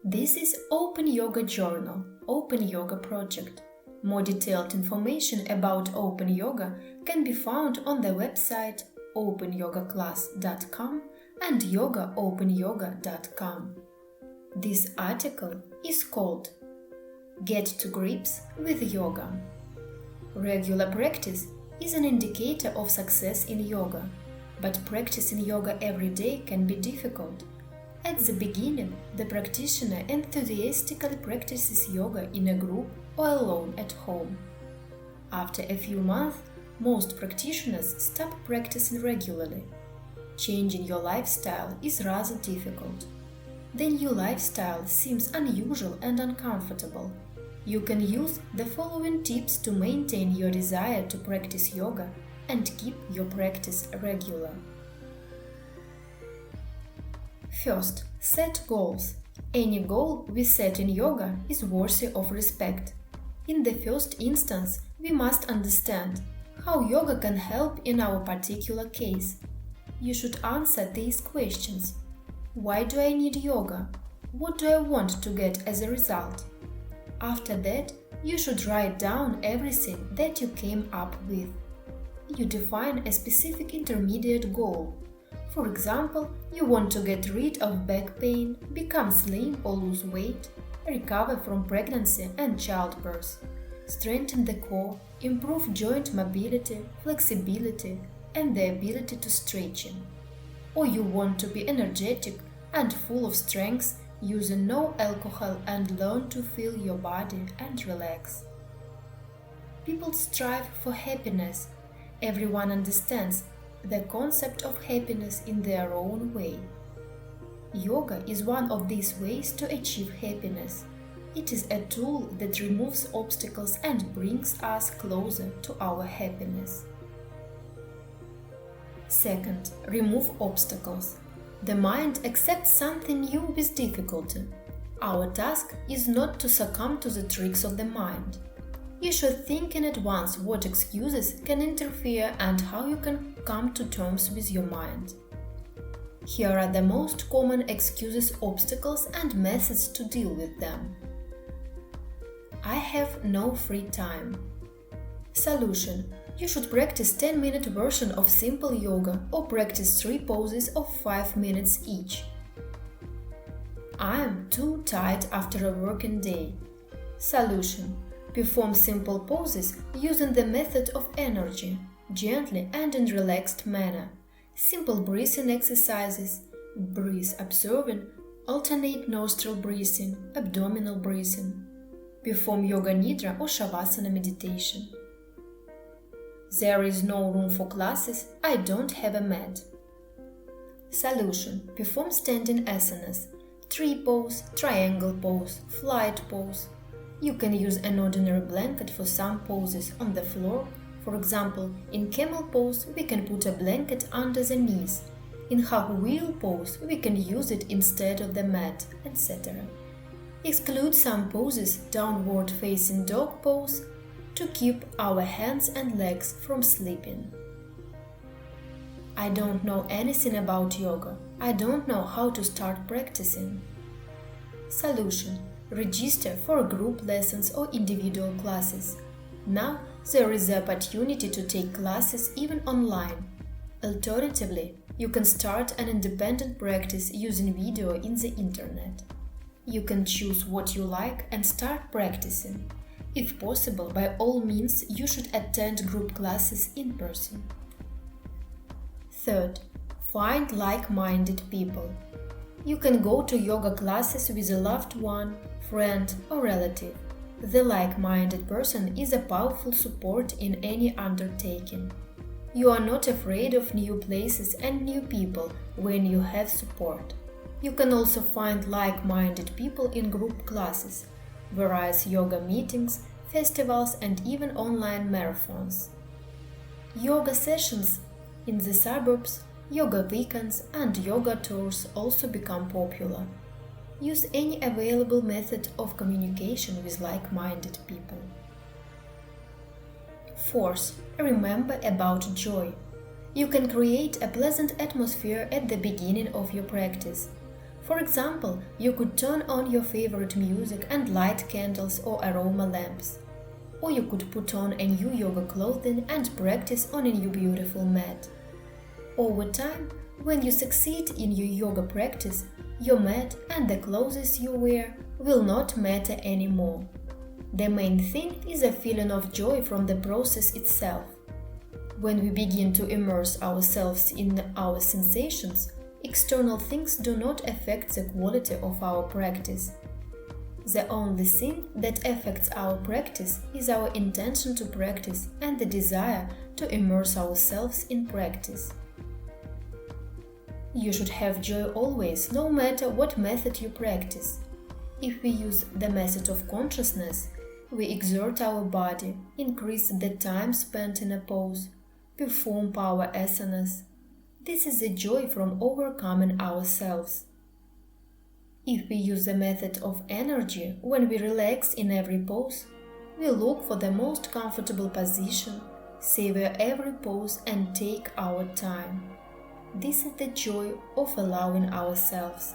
This is Open Yoga Journal, Open Yoga Project. More detailed information about Open Yoga can be found on the website opanyogaclass.com and yogaopenyoga.com. This article is called Get to Grips with Yoga. Regular practice is an indicator of success in yoga, but practicing yoga every day can be difficult. At the beginning, the practitioner enthusiastically practices yoga in a group or alone at home. After a few months, most practitioners stop practicing regularly. Changing your lifestyle is rather difficult. The new lifestyle seems unusual and uncomfortable. You can use the following tips to maintain your desire to practice yoga and keep your practice regular. First, set goals. Any goal we set in yoga is worthy of respect. In the first instance, we must understand how yoga can help in our particular case. You should answer these questions. Why do I need yoga? What do I want to get as a result? After that, you should write down everything that you came up with. You define a specific intermediate goal. For example, you want to get rid of back pain, become slim or lose weight, recover from pregnancy and childbirth, strengthen the core, improve joint mobility, flexibility, and the ability to stretching. Or you want to be energetic and full of strength, using no alcohol and learn to feel your body and relax. People strive for happiness. Everyone understands the concept of happiness in their own way. Yoga is one of these ways to achieve happiness. It is a tool that removes obstacles and brings us closer to our happiness. Second, remove obstacles. The mind accepts something new with difficulty. Our task is not to succumb to the tricks of the mind. You should think in advance what excuses can interfere and how you can come to terms with your mind. Here are the most common excuses, obstacles, and methods to deal with them. I have no free time. Solution: you should practice 10-minute version of simple yoga or practice 3 poses of 5 minutes each. I am too tired after a working day. Solution: perform simple poses using the method of energy, gently and in relaxed manner. Simple breathing exercises: breathe observing, alternate nostril breathing, abdominal breathing. Perform yoga nidra or shavasana meditation. There is no room for classes, I don't have a mat. Solution: perform standing asanas, tree pose, triangle pose, flight pose. You can use an ordinary blanket for some poses on the floor. For example, in camel pose, we can put a blanket under the knees. In hug wheel pose, we can use it instead of the mat, etc. Exclude some poses, downward facing dog pose, to keep our hands and legs from slipping. I don't know anything about yoga. I don't know how to start practicing. Solution: register for group lessons or individual classes. Now there is the opportunity to take classes even online. Alternatively, you can start an independent practice using video in the internet. You can choose what you like and start practicing. If possible, by all means, you should attend group classes in person. Third, find like-minded people. You can go to yoga classes with a loved one, friend, or relative. The like-minded person is a powerful support in any undertaking. You are not afraid of new places and new people when you have support. You can also find like-minded people in group classes, various yoga meetings, festivals, and even online marathons. Yoga sessions in the suburbs, yoga weekends, and yoga tours also become popular. Use any available method of communication with like-minded people. Fourth, remember about joy. You can create a pleasant atmosphere at the beginning of your practice. For example, you could turn on your favorite music and light candles or aroma lamps. Or you could put on a new yoga clothing and practice on a new beautiful mat. Over time, when you succeed in your yoga practice, your mat and the clothes you wear will not matter anymore. The main thing is a feeling of joy from the process itself. When we begin to immerse ourselves in our sensations, external things do not affect the quality of our practice. The only thing that affects our practice is our intention to practice and the desire to immerse ourselves in practice. You should have joy always, no matter what method you practice. If we use the method of consciousness, we exert our body, increase the time spent in a pose, perform power asanas. This is the joy from overcoming ourselves. If we use the method of energy, when we relax in every pose, we look for the most comfortable position, savor every pose and take our time. This is the joy of allowing ourselves.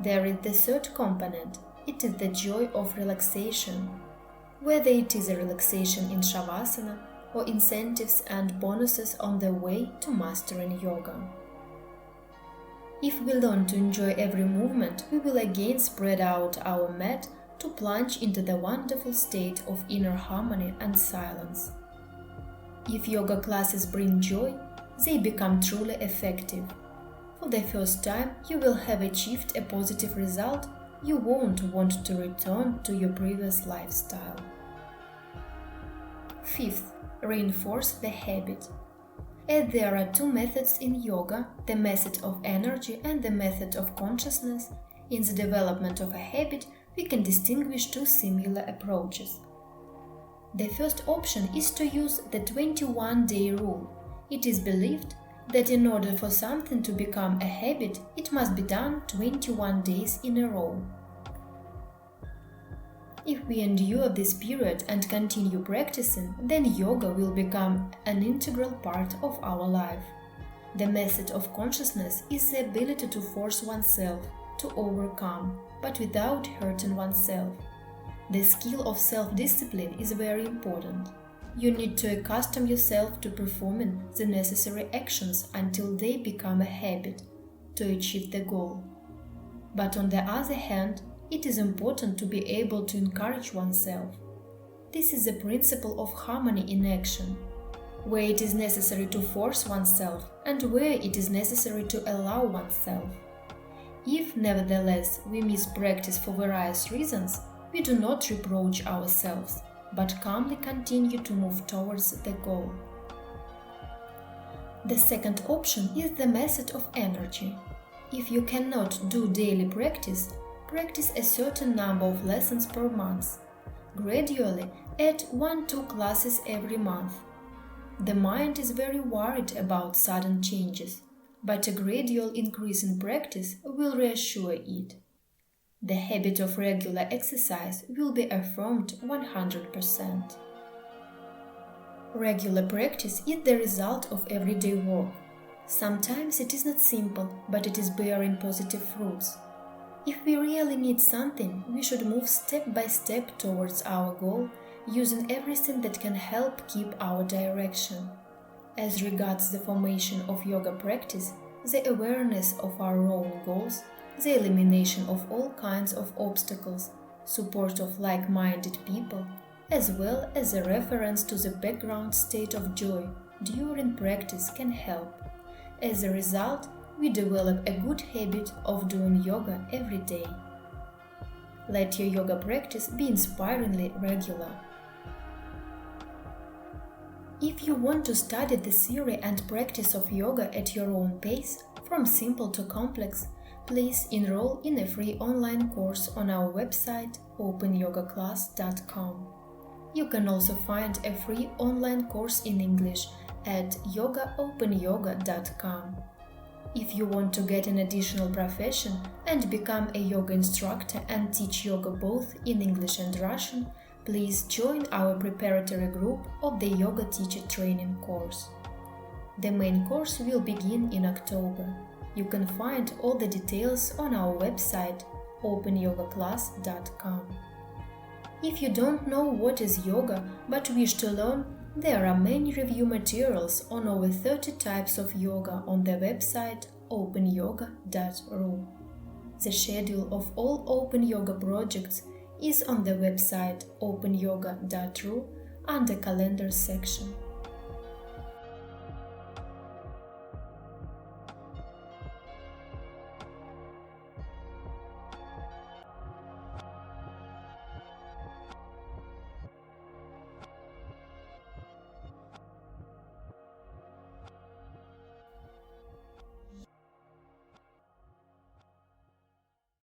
There is the third component. It is the joy of relaxation. Whether it is a relaxation in Shavasana or incentives and bonuses on the way to mastering yoga. If we learn to enjoy every movement, we will again spread out our mat to plunge into the wonderful state of inner harmony and silence. If yoga classes bring joy, they become truly effective. For the first time, you will have achieved a positive result. You won't want to return to your previous lifestyle. Fifth, reinforce the habit. As there are two methods in yoga, the method of energy and the method of consciousness, in the development of a habit, we can distinguish two similar approaches. The first option is to use the 21-day rule. It is believed that in order for something to become a habit, it must be done 21 days in a row. If we endure this period and continue practicing, then yoga will become an integral part of our life. The method of consciousness is the ability to force oneself to overcome, but without hurting oneself. The skill of self-discipline is very important. You need to accustom yourself to performing the necessary actions until they become a habit to achieve the goal. But on the other hand, it is important to be able to encourage oneself. This is the principle of harmony in action, where it is necessary to force oneself and where it is necessary to allow oneself. If, nevertheless, we miss practice for various reasons, we do not reproach ourselves, but calmly continue to move towards the goal. The second option is the method of energy. If you cannot do daily practice, practice a certain number of lessons per month. Gradually, add 1-2 classes every month. The mind is very worried about sudden changes, but a gradual increase in practice will reassure it. The habit of regular exercise will be affirmed 100%. Regular practice is the result of everyday work. Sometimes it is not simple, but it is bearing positive fruits. If we really need something, we should move step by step towards our goal, using everything that can help keep our direction. As regards the formation of yoga practice, the awareness of our own goals, the elimination of all kinds of obstacles, support of like-minded people, as well as a reference to the background state of joy during practice can help. As a result, we develop a good habit of doing yoga every day. Let your yoga practice be inspiringly regular. If you want to study the theory and practice of yoga at your own pace, from simple to complex, please enroll in a free online course on our website opanyogaclass.com. You can also find a free online course in English at yogaopenyoga.com. If you want to get an additional profession and become a yoga instructor and teach yoga both in English and Russian, please join our preparatory group of the Yoga Teacher Training course. The main course will begin in October. You can find all the details on our website opanyogaclass.com. If you don't know what is yoga but wish to learn, there are many review materials on over 30 types of yoga on the website openyoga.ru. The schedule of all Open Yoga projects is on the website openyoga.ru under Calendar section.